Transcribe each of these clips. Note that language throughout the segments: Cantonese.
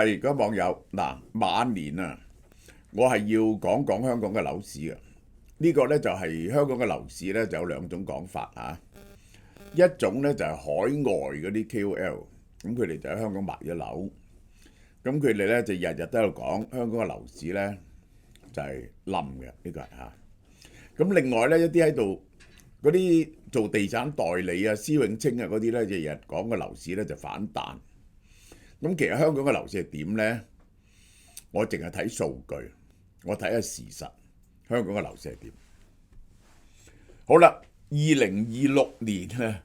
係嗰網友嗱，晚年啊，我係要講講香港嘅樓市嘅。呢個呢，就係香港嘅樓市呢，就有兩種講法啊。一種呢，就係海外嗰啲 KOL，咁佢哋就喺香港買咗樓，咁佢哋呢，就日日都喺度講香港嘅樓市呢，就係冧嘅，呢個係嚇。咁另外呢，一啲喺度嗰啲做地產代理啊、施永青啊嗰啲呢，日日講嘅樓市呢，就反彈。咁其實香港嘅樓市係點呢？我淨係睇數據，我睇下事實。香港嘅樓市係點？好啦，2026年啊，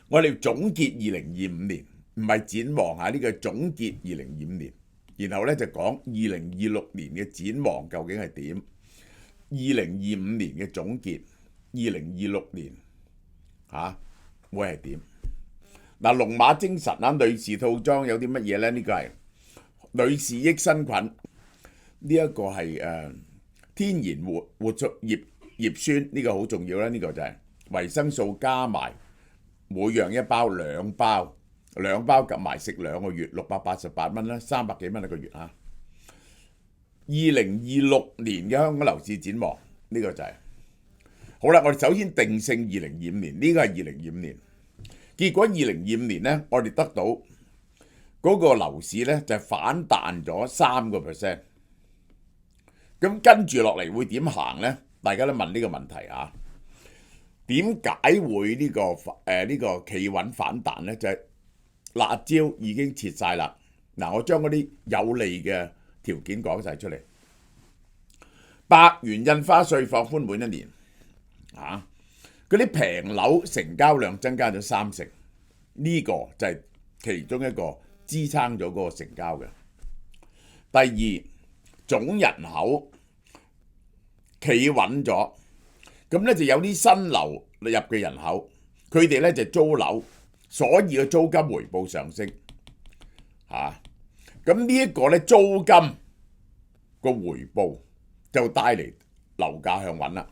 我哋總結2025年，唔係展望下呢個總結2025年，然後呢就講2026年嘅展望究竟係點？2025年嘅總結，2026年會係點？嗱，龍馬精神啊，女士套裝有啲乜嘢呢？呢個係女士益生菌，呢一個係天然活出葉酸，呢個好重要啦。呢個就係維生素加埋每樣一包兩包夾埋食2個月，688蚊啦，300幾蚊一個月啊。2026年嘅香港樓市展望，呢個就係好啦。我哋首先定性2025年，呢個係2025年。結果2025年呢，我哋得到嗰個樓市呢，就係反彈咗3%。咁跟住落嚟會點行呢？大家都問呢個問題啊。點解會呢個企穩反彈呢？就係辣椒已經切晒啦。嗱，我將嗰啲有利嘅條件講晒出嚟。100元印花稅放寬滿1年啊！嗰啲平樓成交量增加咗30%，呢個就係其中一個支撐咗嗰個成交嘅。第二，總人口企穩咗，咁咧就有啲新流入嘅人口，佢哋咧就租樓，所以個租金回報上升嚇。咁呢一個咧租金個回報就帶嚟樓價向穩啦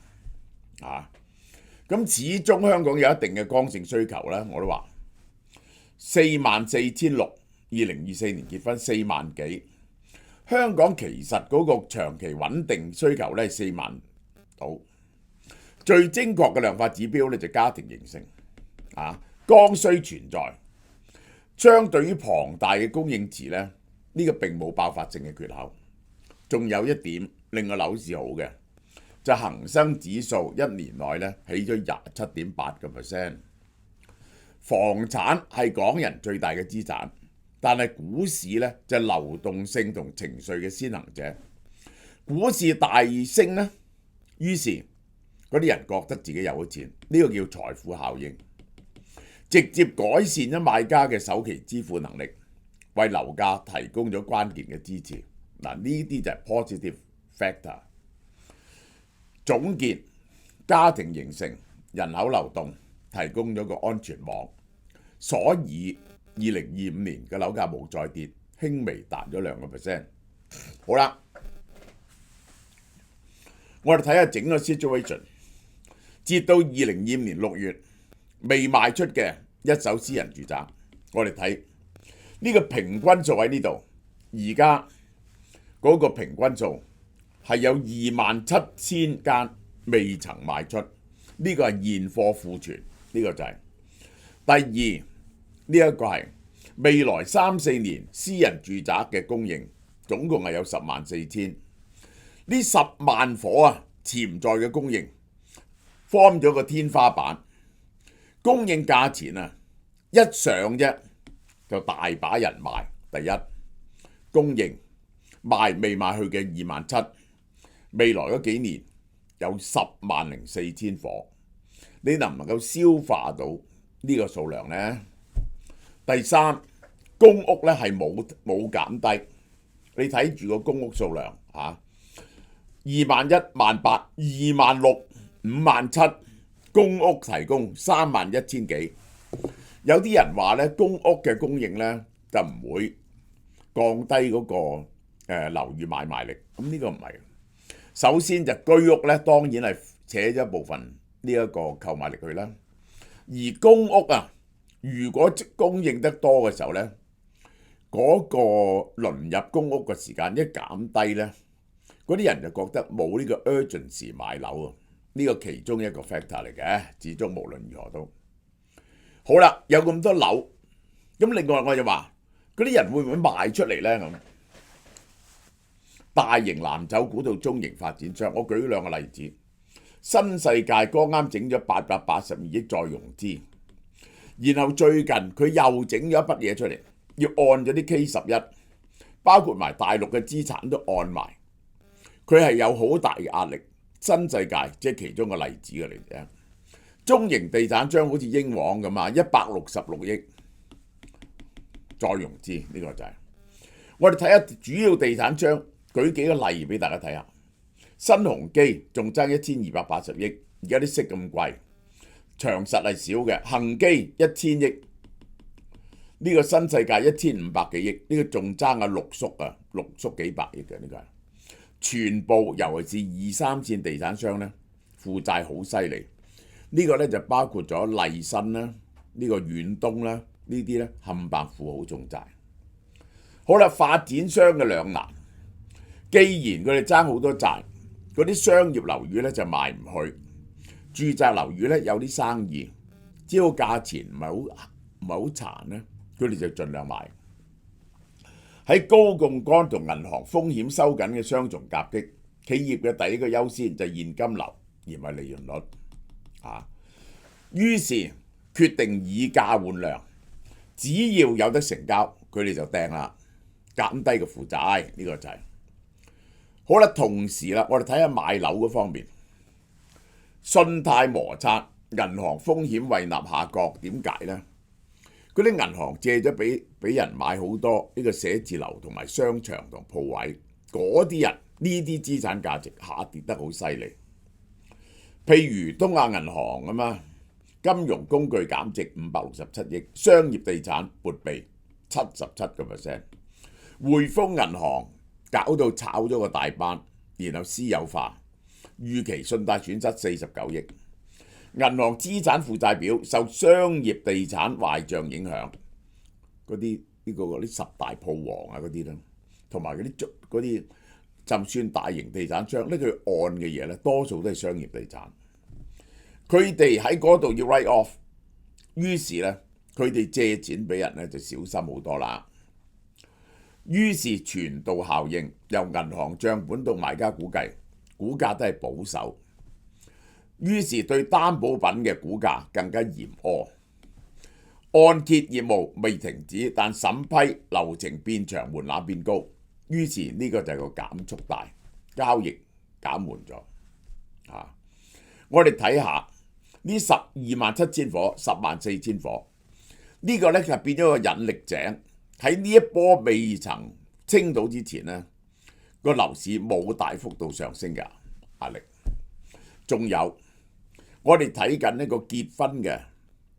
嚇。咁始終香港有一定嘅剛性需求啦，我都話44,600，2024年結婚4萬幾。香港其實嗰個長期穩定需求咧係4萬到。最精確嘅量化指標咧就家庭形成啊，剛需存在。相對於龐大嘅供應池咧，呢個並冇爆發性嘅缺口。仲有一點令個樓市好嘅，就恒生指數1年內咧起咗27.8%。房產係港人最大嘅資產，但係股市咧就係流動性同情緒嘅先行者。股市大升咧，於是嗰啲人覺得自己有咗錢，呢個叫財富效應，直接改善咗買家嘅首期支付能力，為樓價提供咗關鍵嘅支持。嗱，呢啲就係 positive factor。總結，家庭形成、人口流動提供咗個安全網，所以2025年嘅樓價冇再跌，輕微彈咗2%。好啦，我哋睇下整個 situation。截到2025年6月未賣出嘅一手私人住宅，我哋睇呢個平均數喺呢度，而家嗰個平均數係有27,000間未曾賣出，呢個係現貨庫存，呢個就係。第二，呢一個係未來3-4年私人住宅嘅供應，總共係有104,000。呢10萬伙啊，潛在嘅供應form咗個天花板，供應價錢啊一上啫就大把人賣。第一，供應賣未賣去嘅27,000，未來嗰幾年有10,04,000伙，你能唔能夠消化到呢個數量呢？第三，公屋咧係冇減低，你睇住個公屋數量嚇，21,000、18,000、26,000、57,000，公屋提供31,000幾。有啲人話咧，公屋嘅供應咧就唔會降低嗰個樓宇買賣力，咁呢個唔係。首先就居屋咧，當然係扯咗一部分呢一個購買力去啦。而公屋啊，如果供應得多嘅時候咧，嗰個輪入公屋嘅時間一減低呢，嗰啲人就覺得冇呢個 urgency 買樓啊，呢個其中一個 factor 嚟嘅。始終無論如何都好啦，有咁多樓，咁另外我就話嗰啲人會唔會賣出嚟呢？咁大型藍籌股到中型發展商，我舉兩個例子。新世界剛啱整咗882億再融資，然後最近佢又整咗一筆嘢出嚟，要按咗啲 K11，包括埋大陸嘅資產都按埋，佢係有好大嘅壓力。新世界即係其中個例子嘅嚟嘅。中型地產商好似英皇咁啊，166億再融資，呢個就係我哋睇下主要地產商，舉幾個例俾大家睇下。新鴻基仲爭1280億，而家啲息咁貴，長實係少嘅。恒基1000億，呢個新世界1500幾億，呢個仲爭啊六叔幾百億嘅呢個係。全部尤其是2、3線地產商咧，負債好犀利。呢個咧就包括咗麗新啦，呢個遠東啦，呢啲咧冚唪唥負好重債。好啦，發展商嘅兩難，既然佢哋爭好多債。嗰啲商業樓宇咧就賣唔去，住宅樓宇咧有啲生意，只要價錢唔係好殘咧，佢哋就盡量賣。喺高槓桿同銀行風險收緊嘅雙重夾擊，企業嘅第一個優先就係現金流，而唔係利潤率。於是決定以價換量，只要有得成交，佢哋就掟啦，減低個負債，呢個就係。好啦，同時啦，我哋睇下買樓嗰方面，信貸摩擦，銀行風險胃納下降，點解呢？嗰啲銀行借咗俾人買好多呢個寫字樓同埋商場同鋪位，嗰啲人呢啲資產價值下跌得好犀利。譬如東亞銀行咁啊，金融工具減值567億，商業地產撥備77%，匯豐銀行搞到炒咗個大班，然後私有化，預期信貸損失49億。銀行資產負債表受商業地產壞賬影響，嗰啲10大鋪王啊嗰啲啦，同埋嗰啲就算大型地產商呢，佢按嘅嘢咧，多數都係商業地產。佢哋喺嗰度要 write off， 於是咧佢哋借錢俾人咧就小心好多啦。於是傳導效應，由銀行帳本到買家估計，股價都係保守。於是對擔保品嘅估價更加嚴苛。按揭業務未停止，但審批流程變長，門檻變高。於是呢個就係個減速帶，交易減緩咗。我哋睇下呢127000伙，104,000伙，呢個咧就變咗個引力井。喺呢一波未曾清到之前呢，個樓市冇大幅度上升嘅壓力。仲有我哋睇緊呢個結婚嘅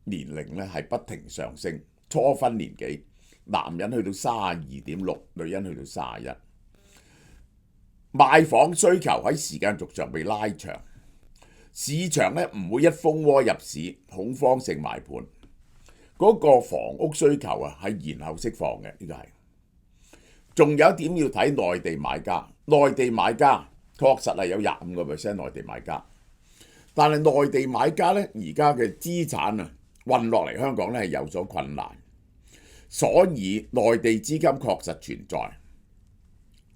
年齡咧係不停上升，初婚年紀男人去到32.6，女人去到31。賣房需求喺時間軸上被拉長，市場咧唔會一蜂窩入市，恐慌性賣盤。嗰個房屋需求啊係延後釋放嘅，呢個係。仲有一點要睇內地買家，內地買家確實係有25%內地買家，但係內地買家咧而家嘅資產啊運落嚟香港咧係有所困難，所以內地資金確實存在，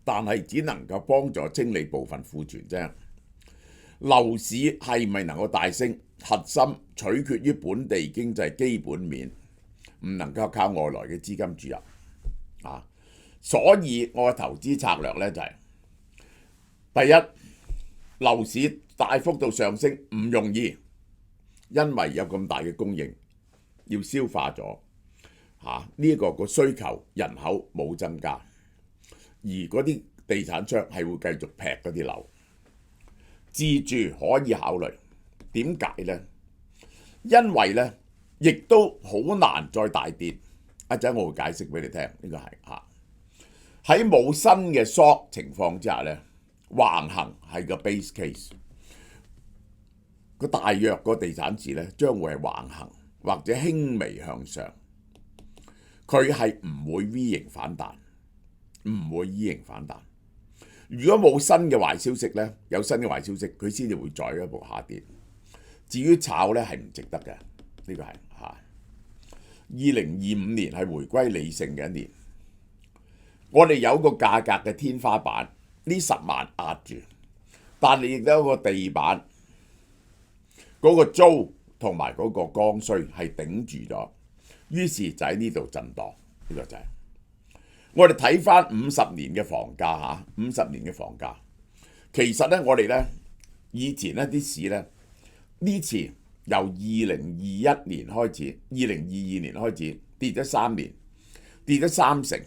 但係只能夠幫助清理部分庫存啫。樓市係咪能夠大升，核心取決於本地經濟基本面，唔能夠靠外來嘅資金注入。所以我嘅投資策略咧就係：第一，樓市大幅度上升唔容易，因為有咁大嘅供應要消化咗。呢個需求人口冇增加，而嗰啲地產商係會繼續劈嗰啲樓。自住可以考慮，點解呢？因為呢，亦都好難再大跌。一陣我會解釋俾你聽，呢個係喺冇新嘅 shock 情況之下呢，橫行係個 base case。個大約個地產市呢將會係橫行或者輕微向上。佢係唔會 V 型反彈，唔會 E 型反彈。如果冇新嘅壞消息呢，有新嘅壞消息，佢先至會再一步下跌。至於炒呢，係唔值得嘅，呢個係嚇。2025年係回歸理性嘅一年，我哋有個價格嘅天花板，呢10萬壓住，但係亦都有個地板，嗰個租同埋嗰個剛需係頂住咗，於是就喺呢度震盪，呢個就係。我哋睇翻50年嘅房價嚇，50年嘅房價，其實呢，我哋呢以前呢啲市呢，呢次由2021年開始，2022年開始跌咗3年，跌咗3成，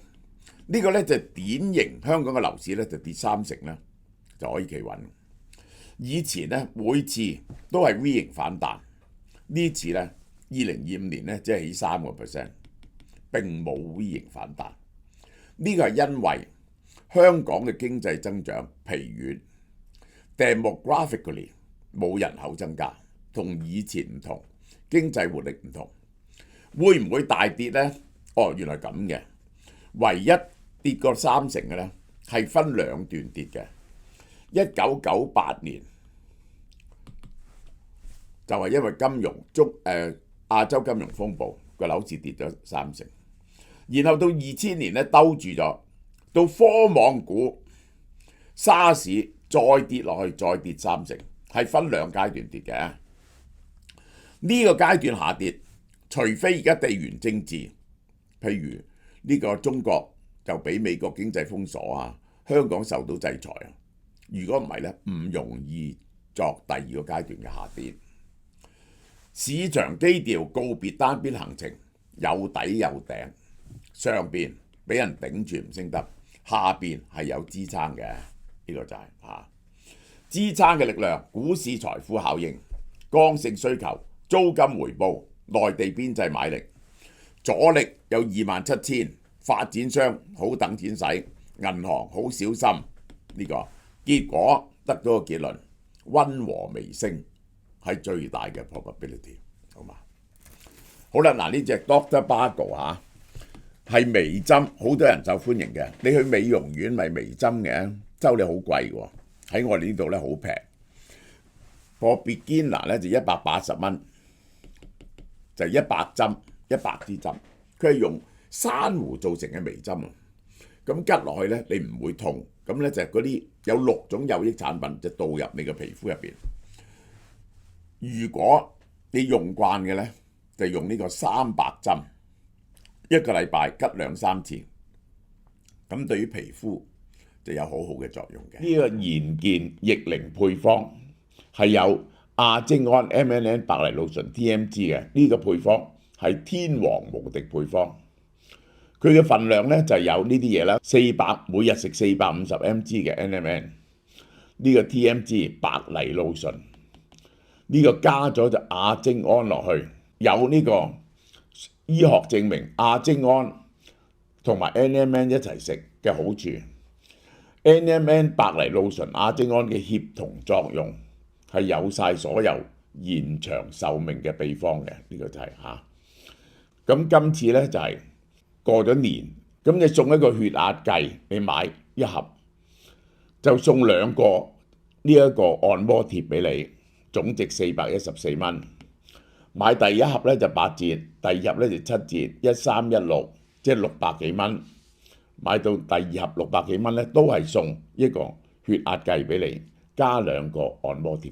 呢個呢就典型香港嘅樓市呢就跌3成呢就可以企穩。以前呢每次都係 V 型反彈，呢次呢2025年呢即係起3%，並冇 V 型反彈。呢個係因為香港嘅經濟增長疲軟 ，demographically 冇人口增加，同以前唔同，經濟活力唔同，會唔會大跌呢？哦，原來咁嘅，唯一跌過3成嘅呢係分2段跌嘅。1998年就係因為亞洲金融風暴個樓市跌咗3成。然後到2000年咧兜住咗，到科網股、沙士再跌落去，再跌3成，係分2階段跌嘅。呢個階段下跌，除非而家地緣政治，譬如呢個中國就俾美國經濟封鎖啊，香港受到制裁啊。如果唔係咧，唔容易作第2個階段嘅下跌。市場基調告別單邊行情，有底有頂。上邊俾人頂住唔升得，下邊係有支撐嘅，呢個就係支撐嘅力量。股市財富效應、剛性需求、租金回報、內地邊際買力，阻力有27000，發展商好等錢使，銀行好小心。呢個結果得到個結論，溫和微升係最大嘅 probability， 好嘛？好啦，嗱呢隻 Dr. Bago 係微針，好多人受歡迎嘅。你去美容院咪微針嘅，收你好貴喎。喺我哋呢度咧好平，for beginner 咧就180蚊，就100針，100支針。佢係用珊瑚做成嘅微針啊。咁吉落去咧，你唔會痛。咁咧就嗰啲有6種有益產品就導入你嘅皮膚入邊。如果你用慣嘅咧，就用呢個300針。1個禮拜吉2-3次，咁對於皮膚就有好好嘅作用嘅。呢個賢健逆齡配方係有亞精胺 MNN 白藜蘆醇 TMG 嘅，呢個配方係天王無敵配方。佢嘅份量咧就有呢啲嘢啦，400每日食450 mg 嘅 NMN， 呢個 TMG 白藜蘆醇，呢個加咗就亞精胺落去，有呢個醫學證明亞精胺同埋 NMN 一齊食嘅好處。NMN 白藜蘆醇亞精胺嘅協同作用係有晒所有延長壽命嘅秘方嘅，呢個就係嚇。咁今次咧就係過咗年，咁你送一個血壓計，你買1盒就送2個呢一個按摩貼俾你，總值414蚊。買第1盒咧就8折，第2盒咧就7折，1316，即係600幾蚊。買到第2盒600幾蚊咧，都係送一個血壓計俾你，加2個按摩貼。